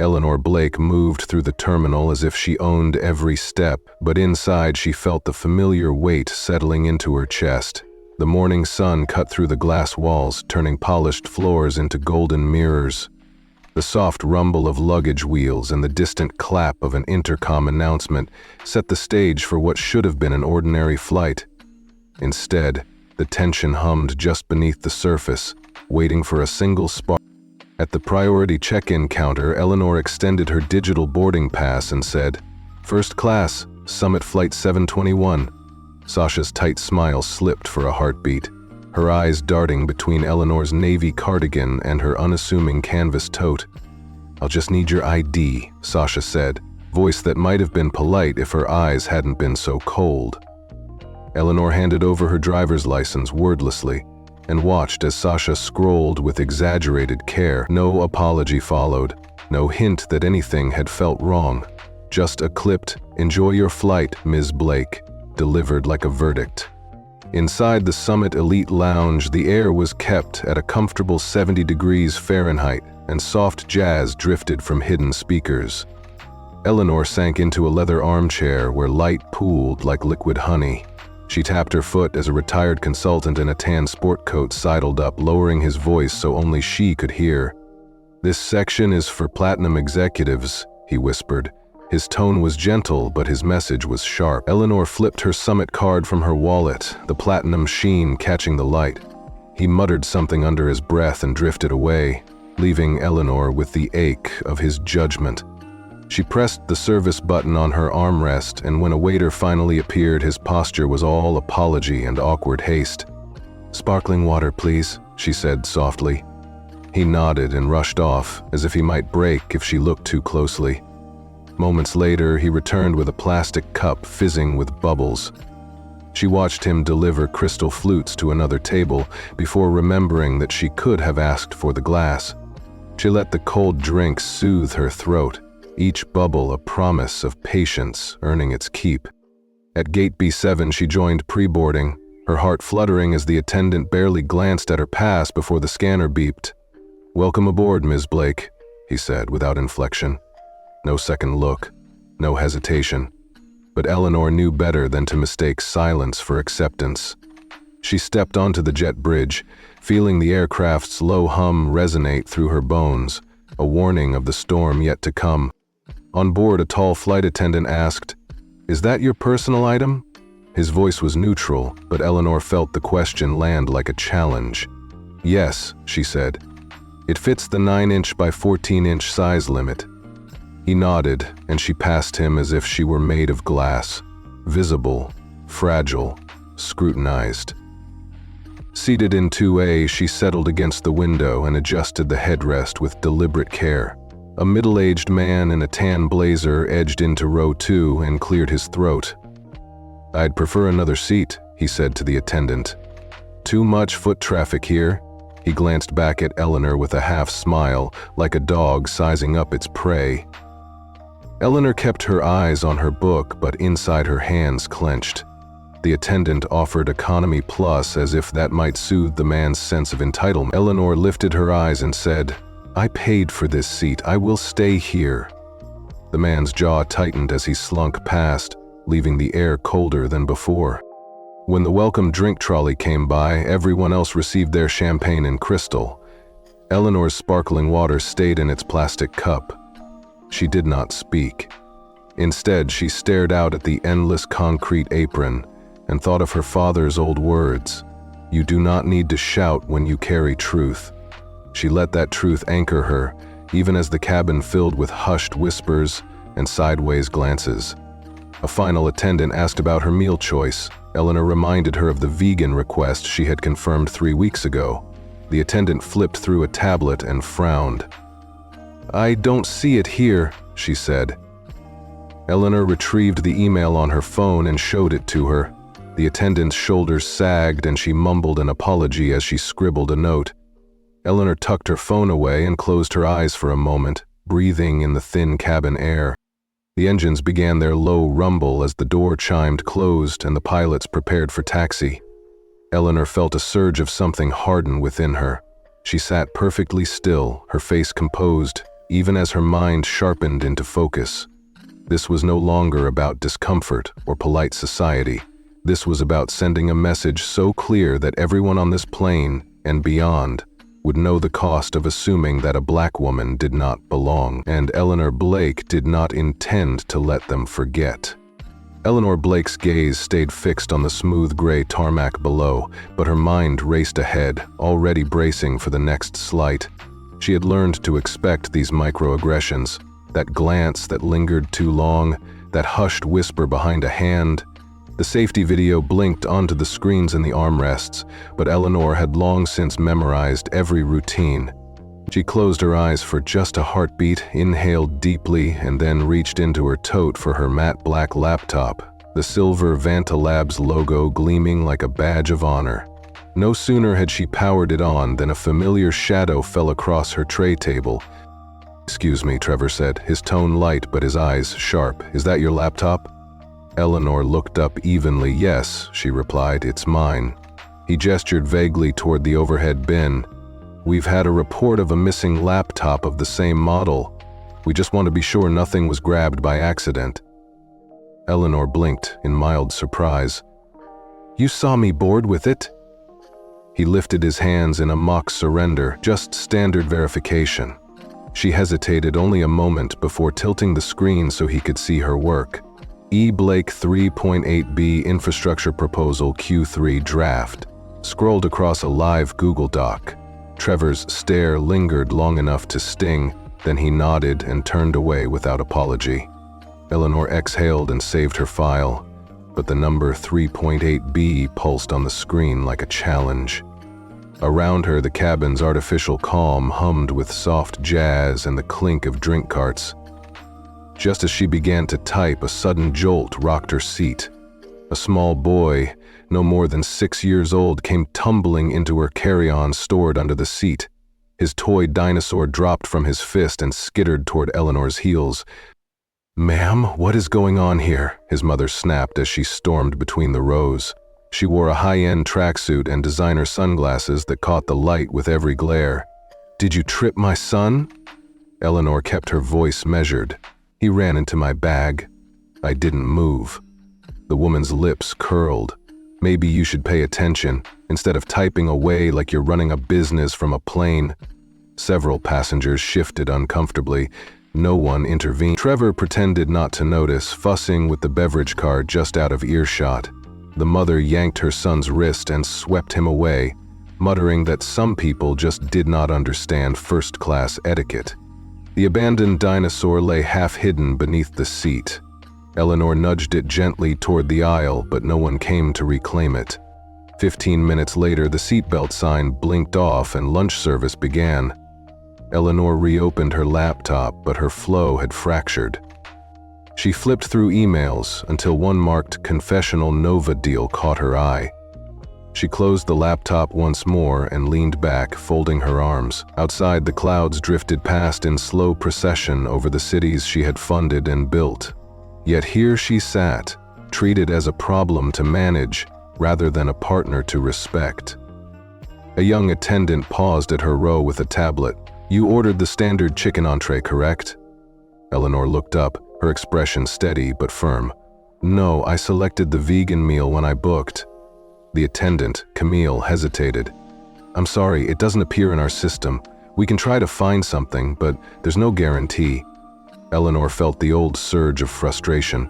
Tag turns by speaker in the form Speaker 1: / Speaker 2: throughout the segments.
Speaker 1: Eleanor Blake moved through the terminal as if she owned every step, but inside she felt the familiar weight settling into her chest. The morning sun cut through the glass walls, turning polished floors into golden mirrors. The soft rumble of luggage wheels and the distant clap of an intercom announcement set the stage for what should have been an ordinary flight. Instead, the tension hummed just beneath the surface, waiting for a single spark. At the priority check-in counter, Eleanor extended her digital boarding pass and said, "First class, Summit Flight 721. Sasha's tight smile slipped for a heartbeat, her eyes darting between Eleanor's navy cardigan and her unassuming canvas tote. "I'll just need your ID," Sasha said, voice that might have been polite if her eyes hadn't been so cold. Eleanor handed over her driver's license wordlessly and watched as Sasha scrolled with exaggerated care. No apology followed, no hint that anything had felt wrong. Just a clipped, "Enjoy your flight, Ms. Blake," delivered like a verdict. Inside the Summit Elite Lounge, the air was kept at a comfortable 70 degrees Fahrenheit, and soft jazz drifted from hidden speakers. Eleanor sank into a leather armchair where light pooled like liquid honey. She tapped her foot as a retired consultant in a tan sport coat sidled up, lowering his voice so only she could hear. "This section is for platinum executives," he whispered. His tone was gentle, but his message was sharp. Eleanor flipped her Summit card from her wallet, the platinum sheen catching the light. He muttered something under his breath and drifted away, leaving Eleanor with the ache of his judgment. She pressed the service button on her armrest, and when a waiter finally appeared, his posture was all apology and awkward haste. "Sparkling water, please," she said softly. He nodded and rushed off, as if he might break if she looked too closely. Moments later, he returned with a plastic cup fizzing with bubbles. She watched him deliver crystal flutes to another table before remembering that she could have asked for the glass. She let the cold drink soothe her throat, each bubble a promise of patience earning its keep. At gate B7, she joined pre-boarding, her heart fluttering as the attendant barely glanced at her pass before the scanner beeped. "Welcome aboard, Ms. Blake," he said without inflection. No second look, no hesitation. But Eleanor knew better than to mistake silence for acceptance. She stepped onto the jet bridge, feeling the aircraft's low hum resonate through her bones, a warning of the storm yet to come. On board, a tall flight attendant asked, "Is that your personal item?" His voice was neutral, but Eleanor felt the question land like a challenge. "Yes," she said. "It fits the 9-inch by 14-inch size limit." He nodded, and she passed him as if she were made of glass, visible, fragile, scrutinized. Seated in 2A, she settled against the window and adjusted the headrest with deliberate care. A middle-aged man in a tan blazer edged into row 2 and cleared his throat. "I'd prefer another seat," he said to the attendant. "Too much foot traffic here." He glanced back at Eleanor with a half-smile, like a dog sizing up its prey. Eleanor kept her eyes on her book, but inside her hands clenched. The attendant offered economy plus as if that might soothe the man's sense of entitlement. Eleanor lifted her eyes and said, "I paid for this seat. I will stay here." The man's jaw tightened as he slunk past, leaving the air colder than before. When the welcome drink trolley came by, everyone else received their champagne in crystal. Eleanor's sparkling water stayed in its plastic cup. She did not speak. Instead, she stared out at the endless concrete apron and thought of her father's old words, "You do not need to shout when you carry truth." She let that truth anchor her, even as the cabin filled with hushed whispers and sideways glances. A final attendant asked about her meal choice. Eleanor reminded her of the vegan request she had confirmed 3 weeks ago. The attendant flipped through a tablet and frowned. "I don't see it here," she said. Eleanor retrieved the email on her phone and showed it to her. The attendant's shoulders sagged and she mumbled an apology as she scribbled a note. Eleanor tucked her phone away and closed her eyes for a moment, breathing in the thin cabin air. The engines began their low rumble as the door chimed closed and the pilots prepared for taxi. Eleanor felt a surge of something harden within her. She sat perfectly still, her face composed, even as her mind sharpened into focus. This was no longer about discomfort or polite society. This was about sending a message so clear that everyone on this plane and beyond would know the cost of assuming that a black woman did not belong, and Eleanor Blake did not intend to let them forget. Eleanor Blake's gaze stayed fixed on the smooth gray tarmac below, but her mind raced ahead, already bracing for the next slight. She had learned to expect these microaggressions, that glance that lingered too long, that hushed whisper behind a hand. The safety video blinked onto the screens in the armrests, but Eleanor had long since memorized every routine. She closed her eyes for just a heartbeat, inhaled deeply, and then reached into her tote for her matte black laptop, the silver Vanta Labs logo gleaming like a badge of honor. No sooner had she powered it on than a familiar shadow fell across her tray table. "Excuse me," Trevor said, his tone light but his eyes sharp. "Is that your laptop?" Eleanor looked up evenly. "Yes," she replied, "it's mine." He gestured vaguely toward the overhead bin. "We've had a report of a missing laptop of the same model. We just want to be sure nothing was grabbed by accident." Eleanor blinked in mild surprise. "You saw me board with it?" He lifted his hands in a mock surrender, just standard verification. She hesitated only a moment before tilting the screen so he could see her work. E. Blake 3.8b Infrastructure Proposal Q3 Draft, scrolled across a live Google Doc. Trevor's stare lingered long enough to sting, then he nodded and turned away without apology. Eleanor exhaled and saved her file, but the number 3.8b pulsed on the screen like a challenge. Around her, the cabin's artificial calm hummed with soft jazz and the clink of drink carts. Just as she began to type, a sudden jolt rocked her seat. A small boy, no more than 6 years old, came tumbling into her carry-on stored under the seat. His toy dinosaur dropped from his fist and skittered toward Eleanor's heels. "Ma'am, what is going on here?" his mother snapped as she stormed between the rows. She wore a high-end tracksuit and designer sunglasses that caught the light with every glare. "Did you trip my son?" Eleanor kept her voice measured. "He ran into my bag. I didn't move." The woman's lips curled. "Maybe you should pay attention, instead of typing away like you're running a business from a plane." Several passengers shifted uncomfortably. No one intervened. Trevor pretended not to notice, fussing with the beverage cart just out of earshot. The mother yanked her son's wrist and swept him away, muttering that some people just did not understand first-class etiquette. The abandoned dinosaur lay half-hidden beneath the seat. Eleanor nudged it gently toward the aisle, but no one came to reclaim it. 15 minutes later, the seatbelt sign blinked off and lunch service began. Eleanor reopened her laptop, but her flow had fractured. She flipped through emails until one marked Confessional Nova deal caught her eye. She closed the laptop once more and leaned back, folding her arms. Outside, the clouds drifted past in slow procession over the cities she had funded and built. Yet here she sat, treated as a problem to manage rather than a partner to respect. A young attendant paused at her row with a tablet. "You ordered the standard chicken entree, correct?" Eleanor looked up, her expression steady but firm. "No, I selected the vegan meal when I booked." The attendant, Camille, hesitated. "I'm sorry, it doesn't appear in our system. We can try to find something, but there's no guarantee." Eleanor felt the old surge of frustration.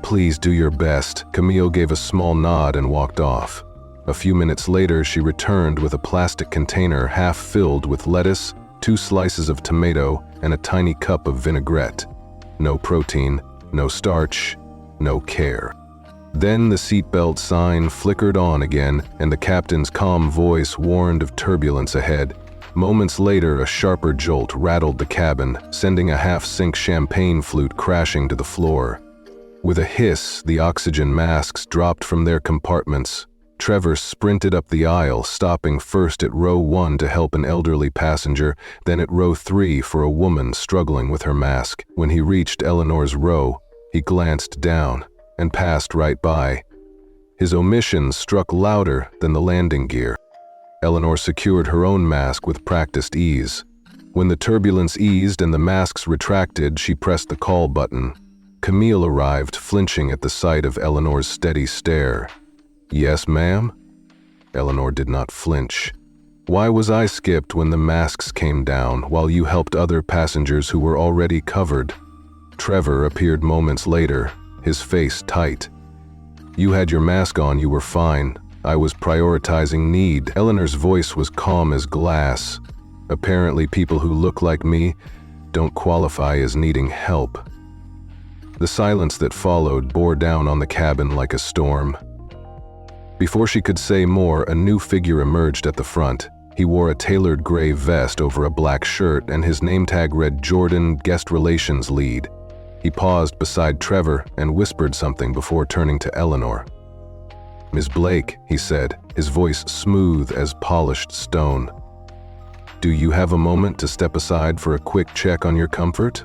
Speaker 1: "Please do your best." Camille gave a small nod and walked off. A few minutes later, she returned with a plastic container half filled with lettuce, 2 slices of tomato, and a tiny cup of vinaigrette. No protein, no starch, no care. Then the seatbelt sign flickered on again, and the captain's calm voice warned of turbulence ahead. Moments later, a sharper jolt rattled the cabin, sending a half-sink champagne flute crashing to the floor. With a hiss, the oxygen masks dropped from their compartments. Trevor sprinted up the aisle, stopping first at row 1 to help an elderly passenger, then at row 3 for a woman struggling with her mask. When he reached Eleanor's row, he glanced down and passed right by. His omissions struck louder than the landing gear. Eleanor secured her own mask with practiced ease. When the turbulence eased and the masks retracted, she pressed the call button. Camille arrived, flinching at the sight of Eleanor's steady stare. "Yes, ma'am?" Eleanor did not flinch. "Why was I skipped when the masks came down, while you helped other passengers who were already covered?" Trevor appeared moments later, his face tight. "You had your mask on, you were fine. I was prioritizing need." Eleanor's voice was calm as glass. "Apparently people who look like me don't qualify as needing help." The silence that followed bore down on the cabin like a storm. Before she could say more, a new figure emerged at the front. He wore a tailored gray vest over a black shirt, and his name tag read Jordan, Guest Relations Lead. He paused beside Trevor and whispered something before turning to Eleanor. "Ms. Blake," he said, his voice smooth as polished stone. "Do you have a moment to step aside for a quick check on your comfort?"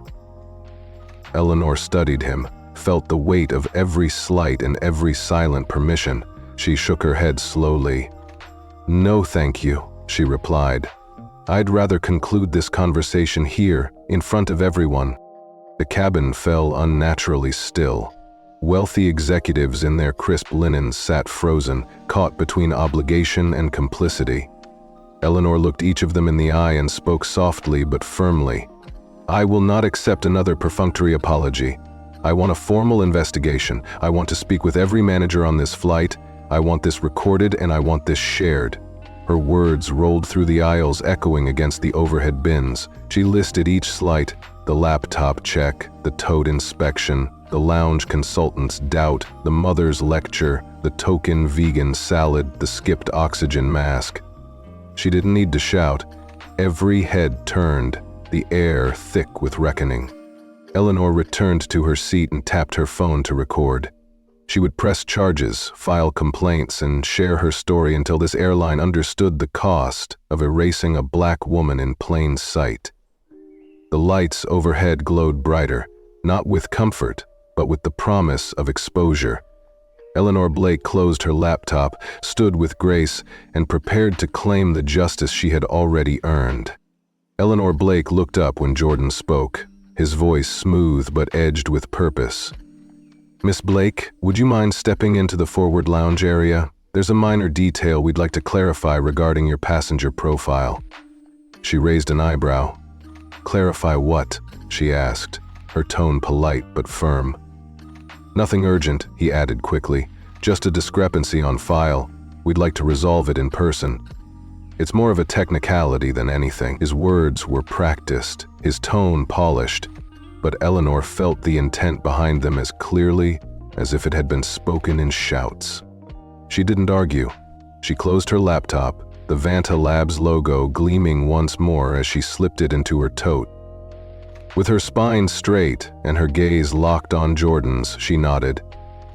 Speaker 1: Eleanor studied him, felt the weight of every slight and every silent permission. She shook her head slowly. "No, thank you," she replied. "I'd rather conclude this conversation here, in front of everyone." The cabin fell unnaturally still. Wealthy executives in their crisp linens sat frozen, caught between obligation and complicity. Eleanor looked each of them in the eye and spoke softly but firmly. "I will not accept another perfunctory apology. I want a formal investigation. I want to speak with every manager on this flight. I want this recorded and I want this shared." Her words rolled through the aisles, echoing against the overhead bins. She listed each slight: the laptop check, the tote inspection, the lounge consultant's doubt, the mother's lecture, the token vegan salad, the skipped oxygen mask. She didn't need to shout. Every head turned, the air thick with reckoning. Eleanor returned to her seat and tapped her phone to record. She would press charges, file complaints, and share her story until this airline understood the cost of erasing a black woman in plain sight. The lights overhead glowed brighter, not with comfort, but with the promise of exposure. Eleanor Blake closed her laptop, stood with grace, and prepared to claim the justice she had already earned. Eleanor Blake looked up when Jordan spoke, his voice smooth but edged with purpose. "Miss Blake, would you mind stepping into the forward lounge area? There's a minor detail we'd like to clarify regarding your passenger profile." She raised an eyebrow. "Clarify what?" she asked, her tone polite but firm. "Nothing urgent," he added quickly. "Just a discrepancy on file. We'd like to resolve it in person. It's more of a technicality than anything." His words were practiced, his tone polished, but Eleanor felt the intent behind them as clearly as if it had been spoken in shouts. She didn't argue. She closed her laptop, the Vanta Labs logo gleaming once more as she slipped it into her tote. With her spine straight and her gaze locked on Jordan's, she nodded.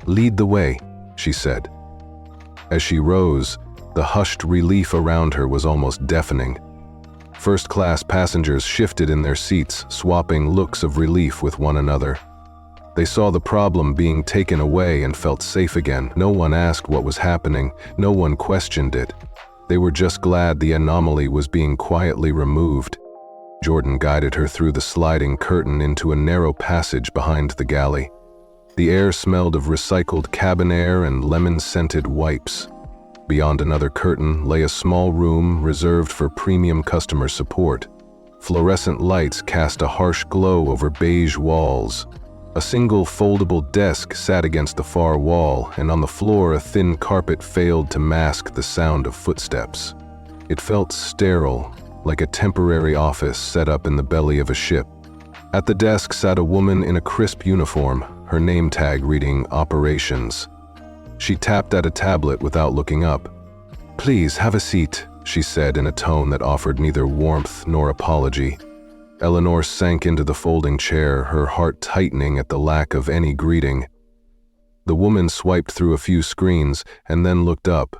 Speaker 1: "Lead the way," she said. As she rose, the hushed relief around her was almost deafening. First-class passengers shifted in their seats, swapping looks of relief with one another. They saw the problem being taken away and felt safe again. No one asked what was happening, no one questioned it. They were just glad the anomaly was being quietly removed. Jordan guided her through the sliding curtain into a narrow passage behind the galley. The air smelled of recycled cabin air and lemon-scented wipes. Beyond another curtain lay a small room reserved for premium customer support. Fluorescent lights cast a harsh glow over beige walls. A single foldable desk sat against the far wall, and on the floor a thin carpet failed to mask the sound of footsteps. It felt sterile, like a temporary office set up in the belly of a ship. At the desk sat a woman in a crisp uniform, her name tag reading Operations. She tapped at a tablet without looking up. "Please, have a seat," she said in a tone that offered neither warmth nor apology. Eleanor sank into the folding chair, her heart tightening at the lack of any greeting. The woman swiped through a few screens and then looked up.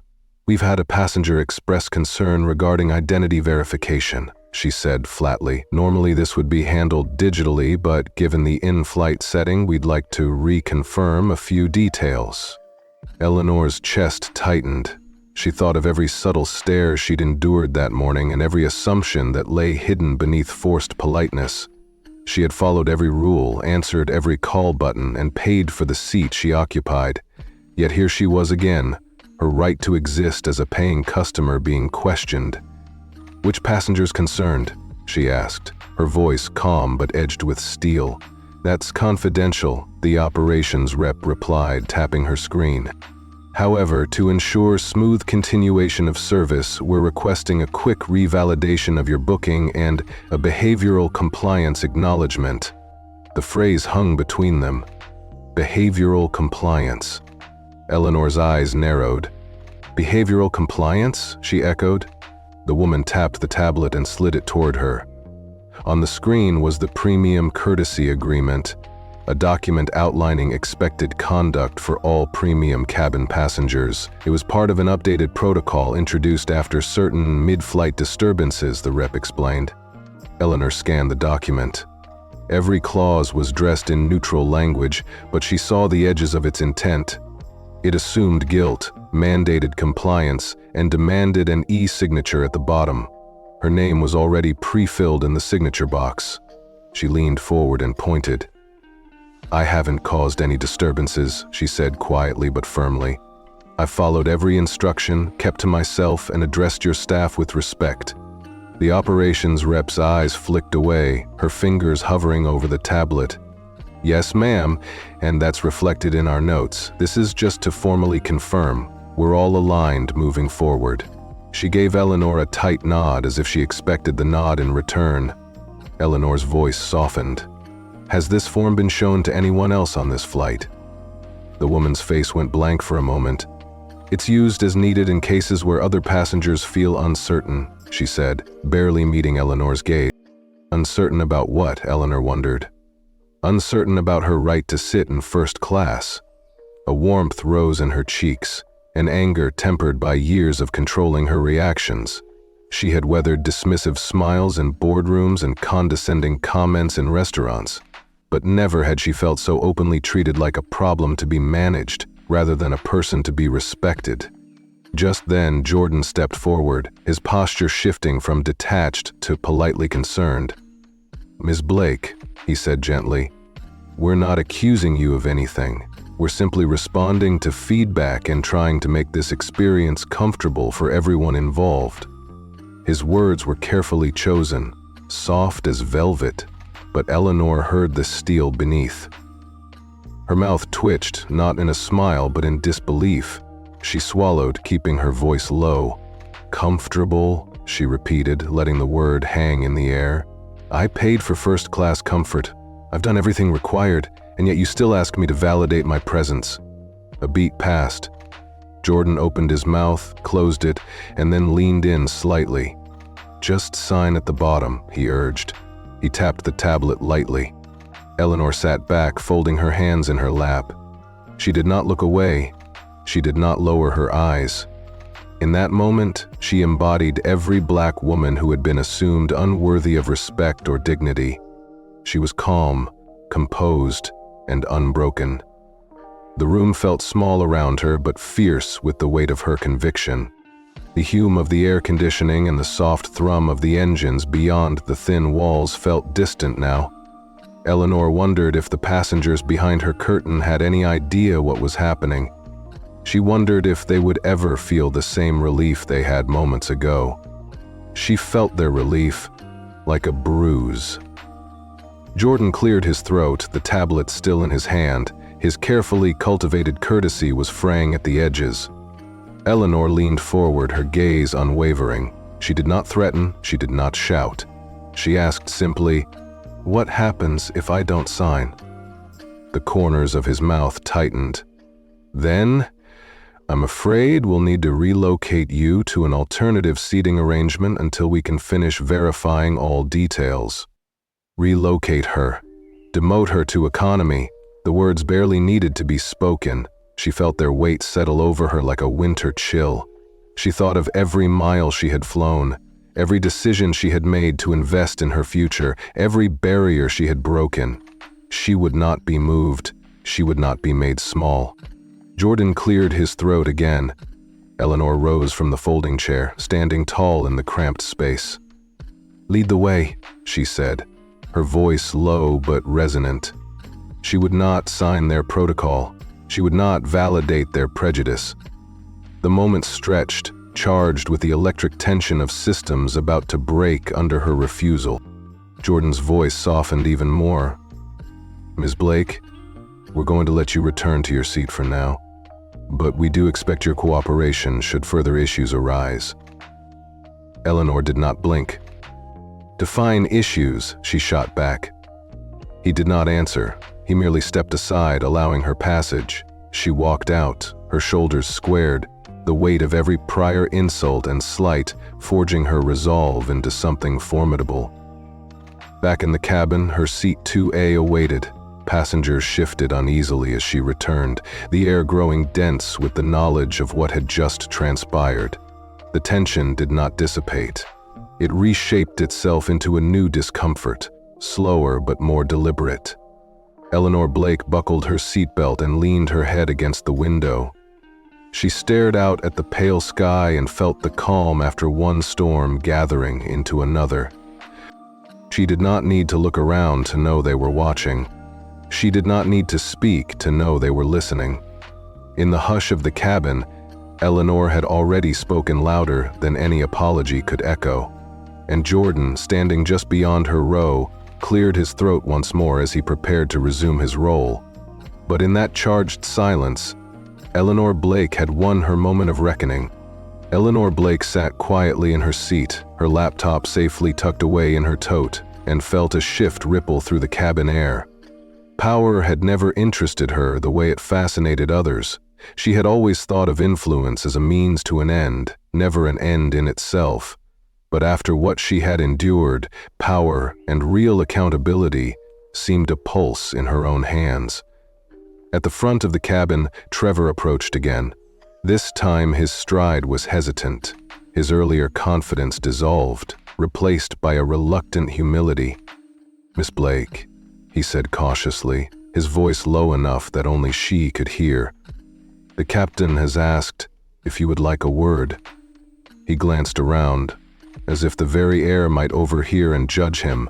Speaker 1: "We've had a passenger express concern regarding identity verification," she said flatly. "Normally this would be handled digitally, but given the in-flight setting, we'd like to reconfirm a few details." Eleanor's chest tightened. She thought of every subtle stare she'd endured that morning and every assumption that lay hidden beneath forced politeness. She had followed every rule, answered every call button, and paid for the seat she occupied. Yet here she was again, her right to exist as a paying customer being questioned. "Which passengers concerned?" she asked, her voice calm but edged with steel. "That's confidential," the operations rep replied, tapping her screen. "However, to ensure smooth continuation of service, we're requesting a quick revalidation of your booking and a behavioral compliance acknowledgement." The phrase hung between them. Behavioral compliance. Eleanor's eyes narrowed. "Behavioral compliance?" she echoed. The woman tapped the tablet and slid it toward her. On the screen was the Premium Courtesy Agreement, a document outlining expected conduct for all premium cabin passengers. It was part of an updated protocol introduced after certain mid-flight disturbances, the rep explained. Eleanor scanned the document. Every clause was dressed in neutral language, but she saw the edges of its intent. It assumed guilt, mandated compliance, and demanded an e-signature at the bottom. Her name was already pre-filled in the signature box. She leaned forward and pointed. "I haven't caused any disturbances," she said quietly but firmly. "I've followed every instruction, kept to myself, and addressed your staff with respect." The operations rep's eyes flicked away, her fingers hovering over the tablet. "Yes, ma'am, and that's reflected in our notes. This is just to formally confirm. We're all aligned moving forward." She gave Eleanor a tight nod as if she expected the nod in return. Eleanor's voice softened. "Has this form been shown to anyone else on this flight?" The woman's face went blank for a moment. "It's used as needed in cases where other passengers feel uncertain," she said, barely meeting Eleanor's gaze. Uncertain about what, Eleanor wondered. Uncertain about her right to sit in first class. A warmth rose in her cheeks, an anger tempered by years of controlling her reactions. She had weathered dismissive smiles in boardrooms and condescending comments in restaurants. But never had she felt so openly treated like a problem to be managed, rather than a person to be respected. Just then, Jordan stepped forward, his posture shifting from detached to politely concerned. "Ms. Blake," he said gently, "we're not accusing you of anything. We're simply responding to feedback and trying to make this experience comfortable for everyone involved." His words were carefully chosen, soft as velvet, but Eleanor heard the steel beneath. Her mouth twitched, not in a smile but in disbelief. She swallowed, keeping her voice low. "Comfortable," she repeated, letting the word hang in the air. "I paid for first-class comfort. I've done everything required, and yet you still ask me to validate my presence." A beat passed. Jordan opened his mouth, closed it, and then leaned in slightly. "Just sign at the bottom," he urged. He tapped the tablet lightly. Eleanor sat back, folding her hands in her lap. She did not look away. She did not lower her eyes. In that moment, she embodied every black woman who had been assumed unworthy of respect or dignity. She was calm, composed, and unbroken. The room felt small around her, but fierce with the weight of her conviction. The hum of the air conditioning and the soft thrum of the engines beyond the thin walls felt distant now. Eleanor wondered if the passengers behind her curtain had any idea what was happening. She wondered if they would ever feel the same relief they had moments ago. She felt their relief, like a bruise. Jordan cleared his throat, the tablet still in his hand. His carefully cultivated courtesy was fraying at the edges. Eleanor leaned forward, her gaze unwavering. She did not threaten, she did not shout. She asked simply, "What happens if I don't sign?" The corners of his mouth tightened. "Then, I'm afraid we'll need to relocate you to an alternative seating arrangement until we can finish verifying all details." Relocate her. Demote her to economy. The words barely needed to be spoken. She felt their weight settle over her like a winter chill. She thought of every mile she had flown, every decision she had made to invest in her future, every barrier she had broken. She would not be moved. She would not be made small. Jordan cleared his throat again. Eleanor rose from the folding chair, standing tall in the cramped space. "Lead the way," she said, her voice low but resonant. She would not sign their protocol. She would not validate their prejudice. The moment stretched, charged with the electric tension of systems about to break under her refusal. Jordan's voice softened even more. "Ms. Blake, we're going to let you return to your seat for now, but we do expect your cooperation should further issues arise." Eleanor did not blink. "Define issues," she shot back. He did not answer. He merely stepped aside, allowing her passage. She walked out, her shoulders squared, the weight of every prior insult and slight forging her resolve into something formidable. Back in the cabin, her seat 2A awaited. Passengers shifted uneasily as she returned, the air growing dense with the knowledge of what had just transpired. The tension did not dissipate. It reshaped itself into a new discomfort, slower but more deliberate. Eleanor Blake buckled her seatbelt and leaned her head against the window. She stared out at the pale sky and felt the calm after one storm gathering into another. She did not need to look around to know they were watching. She did not need to speak to know they were listening. In the hush of the cabin, Eleanor had already spoken louder than any apology could echo, and Jordan, standing just beyond her row, cleared his throat once more as he prepared to resume his role. But in that charged silence, Eleanor Blake had won her moment of reckoning. Eleanor Blake sat quietly in her seat, her laptop safely tucked away in her tote, and felt a shift ripple through the cabin air. Power had never interested her the way it fascinated others. She had always thought of influence as a means to an end, never an end in itself. But after what she had endured, power and real accountability seemed to pulse in her own hands. At the front of the cabin, Trevor approached again. This time his stride was hesitant. His earlier confidence dissolved, replaced by a reluctant humility. "Miss Blake," he said cautiously, his voice low enough that only she could hear. "The captain has asked if you would like a word." He glanced around, as if the very air might overhear and judge him.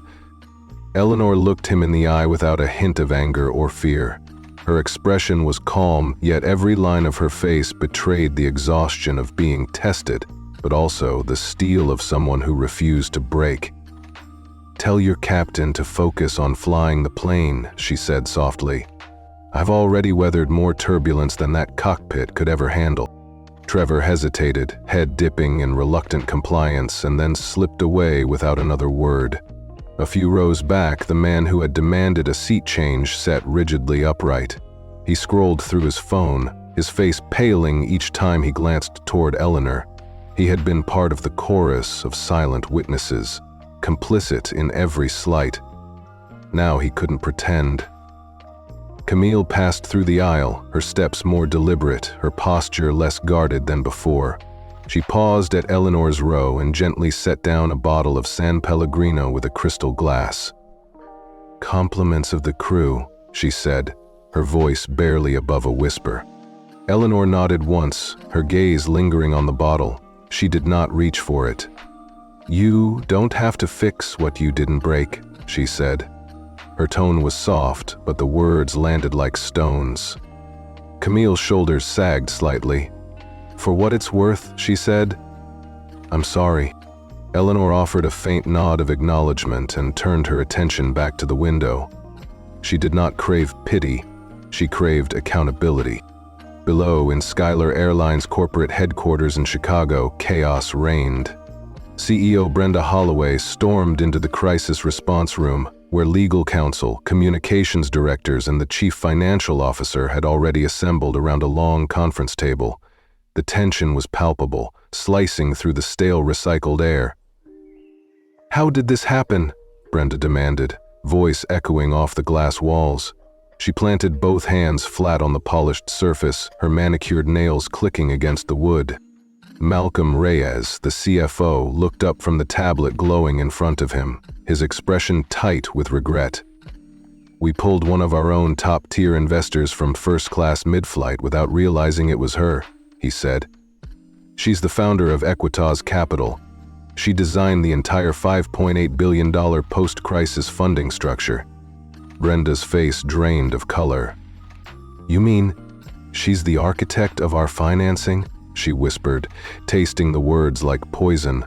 Speaker 1: Eleanor looked him in the eye without a hint of anger or fear. Her expression was calm, yet every line of her face betrayed the exhaustion of being tested, but also the steel of someone who refused to break. "Tell your captain to focus on flying the plane," she said softly. "I've already weathered more turbulence than that cockpit could ever handle." Trevor hesitated, head dipping in reluctant compliance, and then slipped away without another word. A few rows back, the man who had demanded a seat change sat rigidly upright. He scrolled through his phone, his face paling each time he glanced toward Eleanor. He had been part of the chorus of silent witnesses, complicit in every slight. Now he couldn't pretend. Camille passed through the aisle, her steps more deliberate, her posture less guarded than before. She paused at Eleanor's row and gently set down a bottle of San Pellegrino with a crystal glass. "Compliments of the crew," she said, her voice barely above a whisper. Eleanor nodded once, her gaze lingering on the bottle. She did not reach for it. "You don't have to fix what you didn't break," she said. Her tone was soft, but the words landed like stones. Camille's shoulders sagged slightly. "For what it's worth," she said, "I'm sorry." Eleanor offered a faint nod of acknowledgement and turned her attention back to the window. She did not crave pity, she craved accountability. Below, in Skylar Airlines corporate headquarters in Chicago, chaos reigned. CEO Brenda Holloway stormed into the crisis response room, where legal counsel, communications directors, and the chief financial officer had already assembled around a long conference table. The tension was palpable, slicing through the stale recycled air. "How did this happen?" Brenda demanded, voice echoing off the glass walls. She planted both hands flat on the polished surface, her manicured nails clicking against the wood. Malcolm Reyes, the CFO, looked up from the tablet glowing in front of him, his expression tight with regret. "We pulled one of our own top-tier investors from first-class mid-flight without realizing it was her," he said. She's the founder of Equitas Capital. She designed the entire $5.8 billion post-crisis funding structure. Brenda's face drained of color. You mean she's the architect of our financing? She whispered, tasting the words like poison.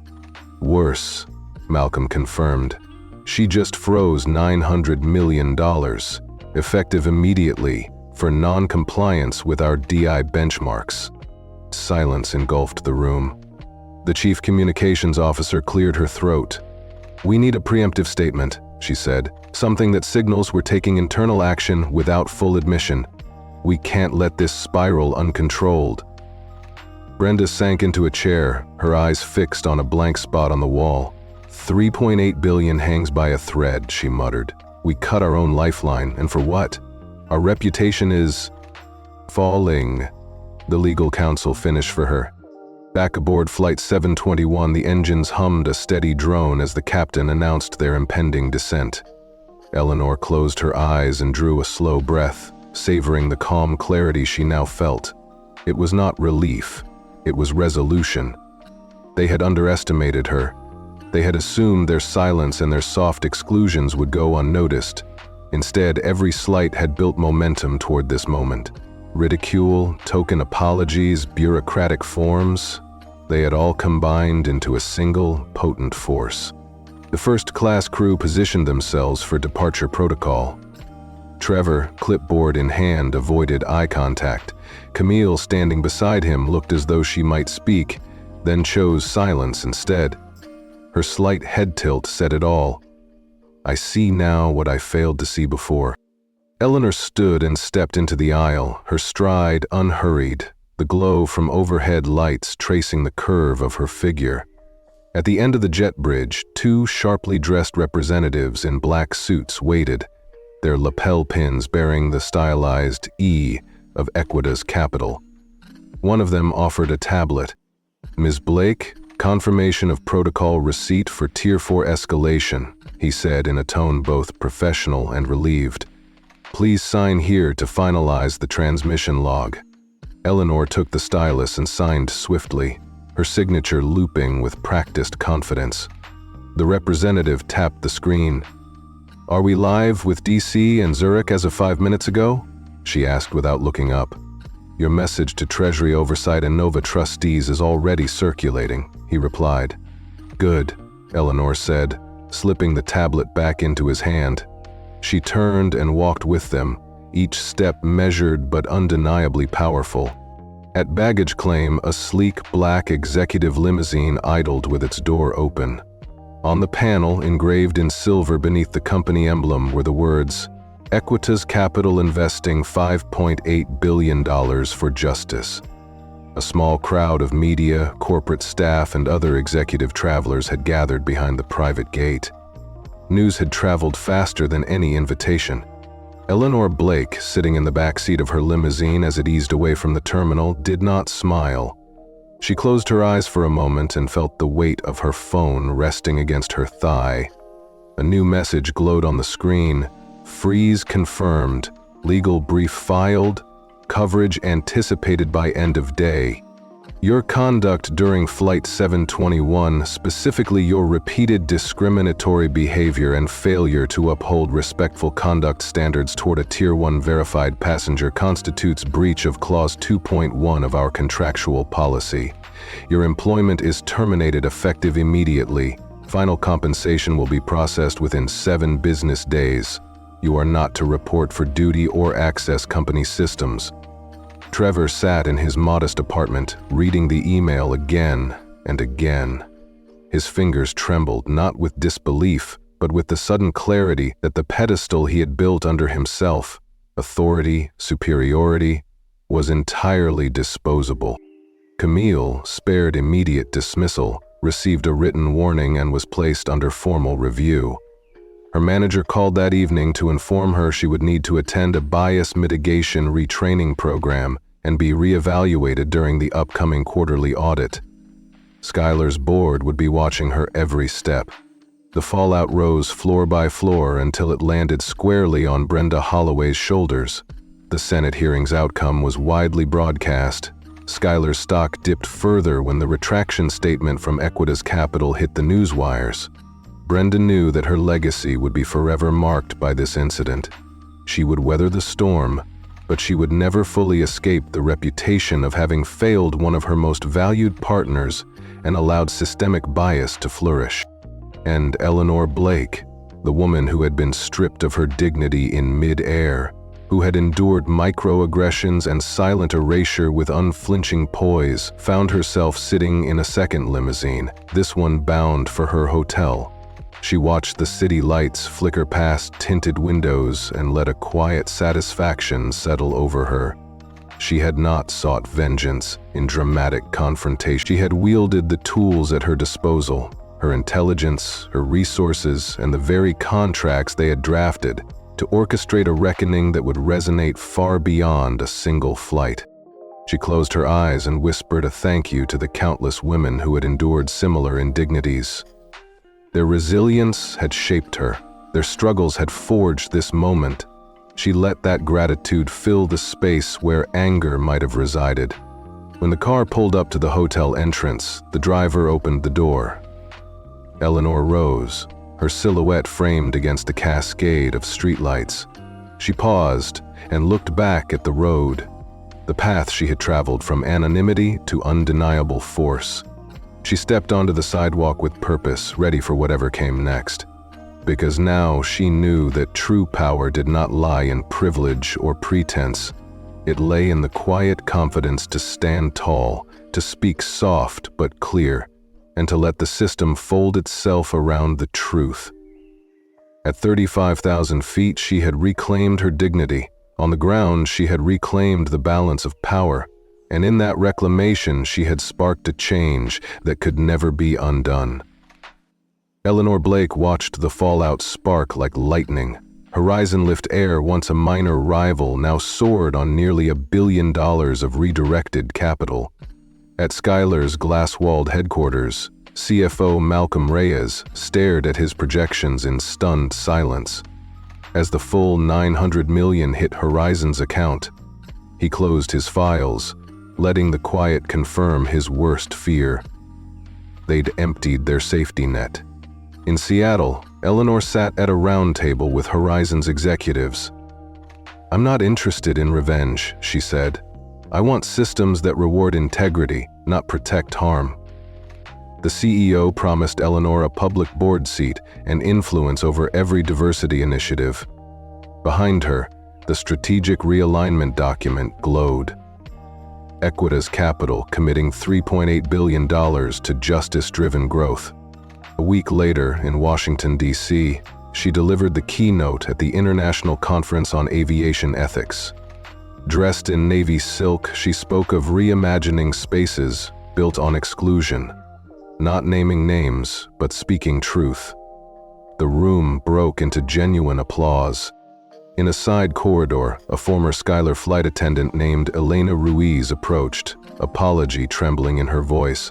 Speaker 1: Worse, Malcolm confirmed. She just froze $900 million, effective immediately, for non-compliance with our DI benchmarks. Silence engulfed the room. The chief communications officer cleared her throat. We need a preemptive statement, she said, something that signals we're taking internal action without full admission. We can't let this spiral uncontrolled. Brenda sank into a chair, her eyes fixed on a blank spot on the wall. $3.8 billion hangs by a thread, she muttered. We cut our own lifeline, and for what? Our reputation is falling. The legal counsel finished for her. Back aboard Flight 721, the engines hummed a steady drone as the captain announced their impending descent. Eleanor closed her eyes and drew a slow breath, savoring the calm clarity she now felt. It was not relief. It was resolution. They had underestimated her. They had assumed their silence and their soft exclusions would go unnoticed. Instead, every slight had built momentum toward this moment. Ridicule, token apologies, bureaucratic forms, they had all combined into a single, potent force. The first-class crew positioned themselves for departure protocol. Trevor, clipboard in hand, avoided eye contact. Camille, standing beside him, looked as though she might speak, then chose silence instead. Her slight head tilt said it all. I see now what I failed to see before. Eleanor stood and stepped into the aisle, her stride unhurried, the glow from overhead lights tracing the curve of her figure. At the end of the jet bridge, two sharply dressed representatives in black suits waited, their lapel pins bearing the stylized E of Equitas Capital. One of them offered a tablet. Ms. Blake, confirmation of protocol receipt for Tier 4 escalation, he said in a tone both professional and relieved. Please sign here to finalize the transmission log. Eleanor took the stylus and signed swiftly, her signature looping with practiced confidence. The representative tapped the screen. Are we live with DC and Zurich as of 5 minutes ago? She asked without looking up. Your message to Treasury Oversight and Nova trustees is already circulating, he replied. Good, Eleanor said, slipping the tablet back into his hand. She turned and walked with them, each step measured but undeniably powerful. At baggage claim, a sleek black executive limousine idled with its door open. On the panel, engraved in silver beneath the company emblem, were the words, Equitas Capital investing $5.8 billion for justice. A small crowd of media, corporate staff, and other executive travelers had gathered behind the private gate. News had traveled faster than any invitation. Eleanor Blake, sitting in the back seat of her limousine as it eased away from the terminal, did not smile. She closed her eyes for a moment and felt the weight of her phone resting against her thigh. A new message glowed on the screen. Freeze confirmed. Legal brief filed. Coverage anticipated by end of day. Your conduct during Flight 721, specifically your repeated discriminatory behavior and failure to uphold respectful conduct standards toward a Tier 1 verified passenger, constitutes breach of Clause 2.1 of our contractual policy. Your employment is terminated effective immediately. Final compensation will be processed within 7 business days. You are not to report for duty or access company systems. Trevor sat in his modest apartment, reading the email again and again. His fingers trembled, not with disbelief, but with the sudden clarity that the pedestal he had built under himself, authority, superiority, was entirely disposable. Camille, spared immediate dismissal, received a written warning and was placed under formal review. Her manager called that evening to inform her she would need to attend a bias mitigation retraining program and be reevaluated during the upcoming quarterly audit. Skylar's board would be watching her every step. The fallout rose floor by floor until it landed squarely on Brenda Holloway's shoulders. The Senate hearing's outcome was widely broadcast, Schuyler's stock dipped further when the retraction statement from Equitas Capital hit the newswires. Brenda knew that her legacy would be forever marked by this incident. She would weather the storm, but she would never fully escape the reputation of having failed one of her most valued partners and allowed systemic bias to flourish. And Eleanor Blake, the woman who had been stripped of her dignity in mid-air, who had endured microaggressions and silent erasure with unflinching poise, found herself sitting in a second limousine, this one bound for her hotel. She watched the city lights flicker past tinted windows and let a quiet satisfaction settle over her. She had not sought vengeance in dramatic confrontation. She had wielded the tools at her disposal, her intelligence, her resources, and the very contracts they had drafted, to orchestrate a reckoning that would resonate far beyond a single flight. She closed her eyes and whispered a thank you to the countless women who had endured similar indignities. Their resilience had shaped her. Their struggles had forged this moment. She let that gratitude fill the space where anger might have resided. When the car pulled up to the hotel entrance, the driver opened the door. Eleanor rose, her silhouette framed against a cascade of streetlights. She paused and looked back at the road, the path she had traveled from anonymity to undeniable force. She stepped onto the sidewalk with purpose, ready for whatever came next. Because now she knew that true power did not lie in privilege or pretense. It lay in the quiet confidence to stand tall, to speak soft but clear, and to let the system fold itself around the truth. At 35,000 feet, she had reclaimed her dignity. On the ground, she had reclaimed the balance of power. And in that reclamation, she had sparked a change that could never be undone. Eleanor Blake watched the fallout spark like lightning. Horizon Lift Air, once a minor rival, now soared on nearly $1 billion of redirected capital. At Schuyler's glass-walled headquarters, CFO Malcolm Reyes stared at his projections in stunned silence. As the full $900 million hit Horizon's account, he closed his files, letting the quiet confirm his worst fear. They'd emptied their safety net. In Seattle, Eleanor sat at a round table with Horizon's executives. "I'm not interested in revenge," she said. "I want systems that reward integrity, not protect harm." The CEO promised Eleanor a public board seat and influence over every diversity initiative. Behind her, the strategic realignment document glowed. Equitas Capital committing $3.8 billion to justice-driven growth. A week later, in Washington, D.C., she delivered the keynote at the International Conference on Aviation Ethics. Dressed in navy silk, she spoke of reimagining spaces built on exclusion, not naming names, but speaking truth. The room broke into genuine applause. In a side corridor, a former Schuyler flight attendant named Elena Ruiz approached, apology trembling in her voice.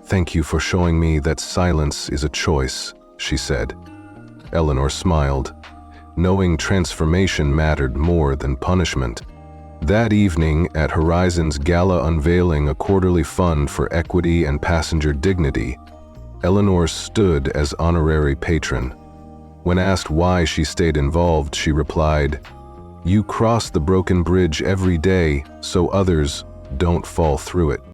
Speaker 1: "Thank you for showing me that silence is a choice," she said. Eleanor smiled, knowing transformation mattered more than punishment. That evening, at Horizon's gala unveiling a quarterly fund for equity and passenger dignity, Eleanor stood as honorary patron. When asked why she stayed involved, she replied, "You cross the broken bridge every day so others don't fall through it."